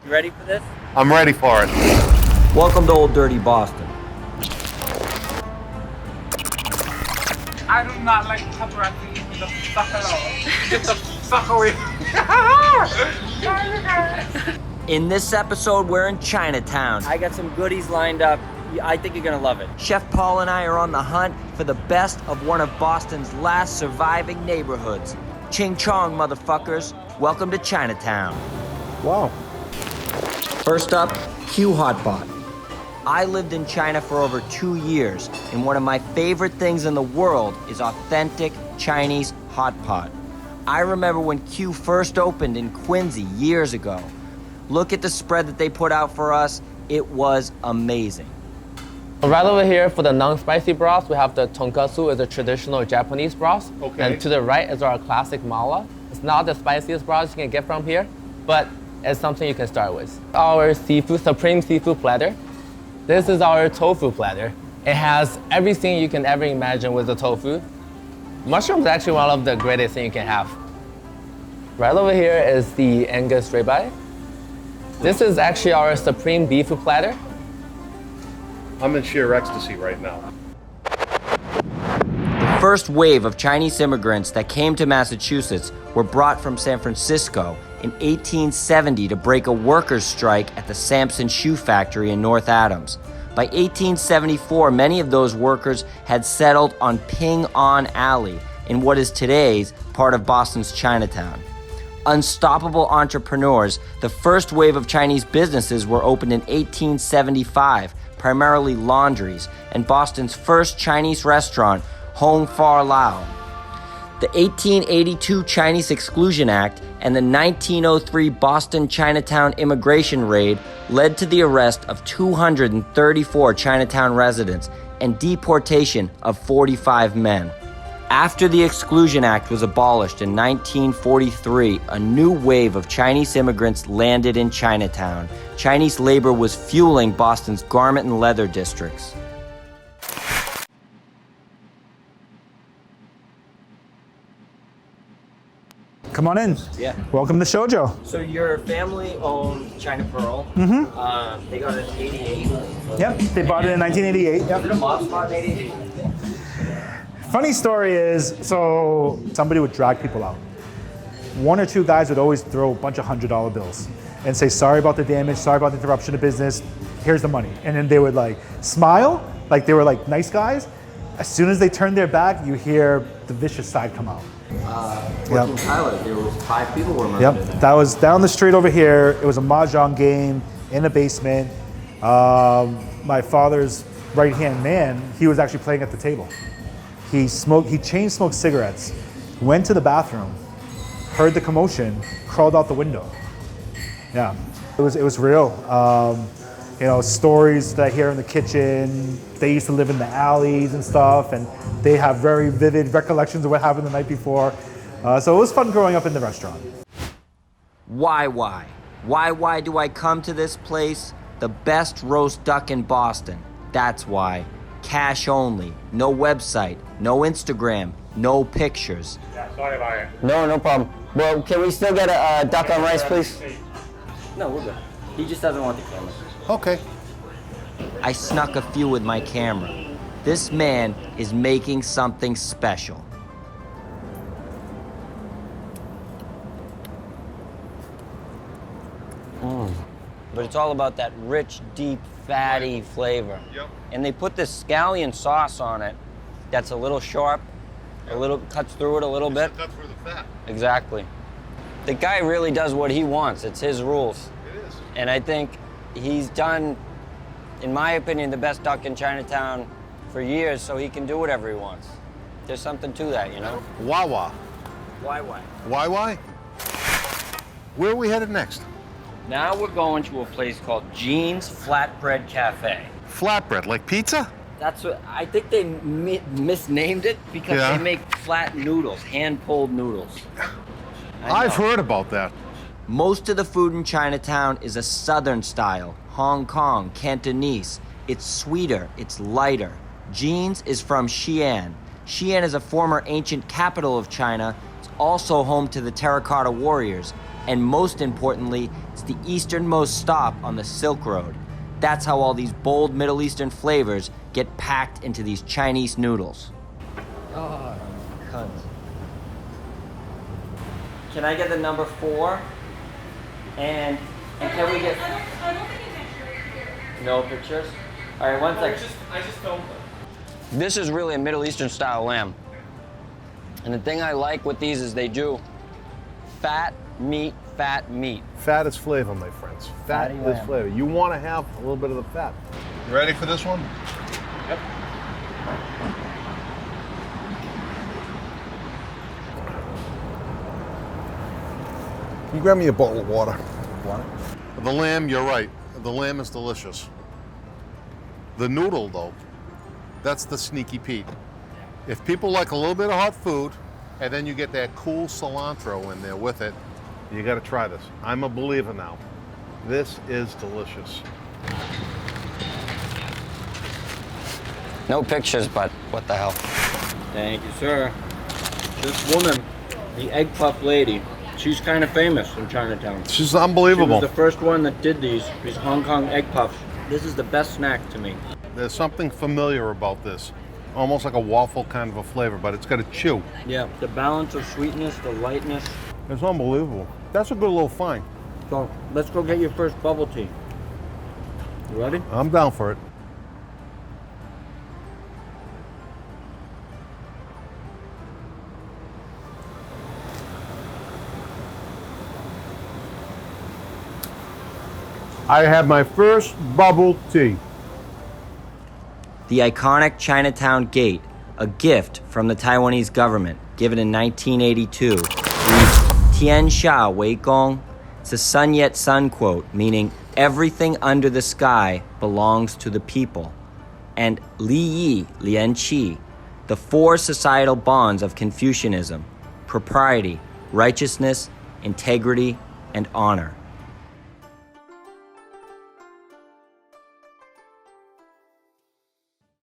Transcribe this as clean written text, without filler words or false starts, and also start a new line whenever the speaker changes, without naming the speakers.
You ready for this?
I'm ready for it.
Welcome to Old Dirty Boston.
I do not like paparazzi. Get the fuck alone. Get the fuck away.
In this episode, we're in Chinatown. I got some goodies lined up. I think you're gonna love it. Chef Paul and I are on the hunt for the best of one of Boston's last surviving neighborhoods. Ching chong, motherfuckers. Welcome to Chinatown.
Wow.
First up, Hotpot. I lived in China for over 2 years, and one of my favorite things in the world is authentic Chinese hot pot. I remember when Q first opened in Quincy years ago. Look at the spread that they put out for us. It was amazing.
Right over here for the non-spicy broth, we have the tonkatsu, is a traditional Japanese broth.
Okay.
And to the right is our classic mala. It's not the spiciest broth you can get from here, but it's something you can start with. Our seafood, supreme seafood platter. This is our tofu platter. It has everything you can ever imagine with the tofu. Mushroom is actually one of the greatest things you can have. Right over here is the Angus ribeye. This is actually our supreme beef platter.
I'm in sheer ecstasy right now.
The first wave of Chinese immigrants that came to Massachusetts were brought from San Francisco in 1870 to break a workers' strike at the Sampson Shoe Factory in North Adams. By 1874, many of those workers had settled on Ping An Alley in what is today's part of Boston's Chinatown. Unstoppable entrepreneurs, the first wave of Chinese businesses were opened in 1875, primarily laundries, and Boston's first Chinese restaurant, Hong Far Lao. The 1882 Chinese Exclusion Act and the 1903 Boston Chinatown immigration raid led to the arrest of 234 Chinatown residents and deportation of 45 men. After the Exclusion Act was abolished in 1943, a new wave of Chinese immigrants landed in Chinatown. Chinese labor was fueling Boston's garment and leather districts.
Come on in.
Yeah.
Welcome to Shoujo.
So your family owned China Pearl. Mm-hmm. They got it in 88.
Yep, they bought it in 1988. Yep.
Was it a mob spot in 88?
Funny story is, so somebody would drag people out. One or two guys would always throw a bunch of $100 bills and say, sorry about the damage, sorry about the interruption of business, here's the money. And then they would like smile, like they were like nice guys. As soon as they turned their back, you hear the vicious side come out.
Yep. In Tyler, there was 5 people were murdered.
Yep, that was down the street over here. It was a mahjong game in a basement. My father's right-hand man, he was actually playing at the table. He chain smoked cigarettes, went to the bathroom, heard the commotion, crawled out the window. Yeah, it was real. Stories that I hear in the kitchen. They used to live in the alleys and stuff, and they have very vivid recollections of what happened the night before. So it was fun growing up in the restaurant.
Wai Wai. Why do I come to this place? The best roast duck in Boston. That's why. Cash only. No website. No Instagram. No pictures.
Yeah, sorry about it.
No problem. Well, can we still get a duck on rice, please?
No, we're good. He just doesn't want the camera.
Okay.
I snuck a few with my camera. This man is making something special. But it's all about that rich, deep, fatty flavor.
Yep.
And they put this scallion sauce on it that's a little sharp, a little cuts through it a little bit.
Cut through the fat.
Exactly. The guy really does what he wants. It's his rules.
It is.
And I think he's done, in my opinion, the best duck in Chinatown for years, so he can do whatever he wants. There's something to that, you know?
Wai Wai.
Wai Wai.
Wai Wai? Where are we headed next?
Now we're going to a place called Jean's Flatbread Cafe.
Flatbread, like pizza?
That's what, I think they misnamed it because
Yeah.
they make flat noodles, hand-pulled noodles.
I've heard about that.
Most of the food in Chinatown is a southern style, Hong Kong, Cantonese. It's sweeter, it's lighter. Jean's is from Xi'an. Xi'an is a former ancient capital of China. It's also home to the Terracotta Warriors. And most importantly, It's the easternmost stop on the Silk Road. That's how all these bold Middle Eastern flavors get packed into these Chinese noodles. Oh, cunt. Can I get the number 4? And can we get...
I don't think you can
No pictures? All right, one second.
I just filmed them.
This is really a Middle Eastern style lamb. And the thing I like with these is they do fat meat, fat meat.
Fat is flavor, my friends. Fat
Fatty
is
lamb.
flavor. You want to have a little bit of the fat. You ready for this one?
Yep.
Can you grab me a bottle of water?
Water?
The lamb, you're right. The lamb is delicious. The noodle, though, that's the sneaky Pete. If people like a little bit of hot food, and then you get that cool cilantro in there with it, you got to try this. I'm a believer now. This is delicious.
No pictures, but what the hell. Thank you, sir. This woman, the egg puff lady, she's kind of famous in Chinatown.
She's
She
unbelievable.
was the first one that did these Hong Kong egg puffs. This is the best snack to me.
There's something familiar about this. Almost like a waffle kind of a flavor, but it's got a chew.
Yeah, the balance of sweetness, the lightness.
It's unbelievable. That's a good little find.
So let's go get your first bubble tea. You ready?
I'm down for it. I had my first bubble tea.
The iconic Chinatown Gate, a gift from the Taiwanese government given in 1982, reads Tian Sha Wei Gong. It's a Sun Yat-sen quote, meaning everything under the sky belongs to the people. And Li Yi Lian Qi, the 4 societal bonds of Confucianism: propriety, righteousness, integrity, and honor.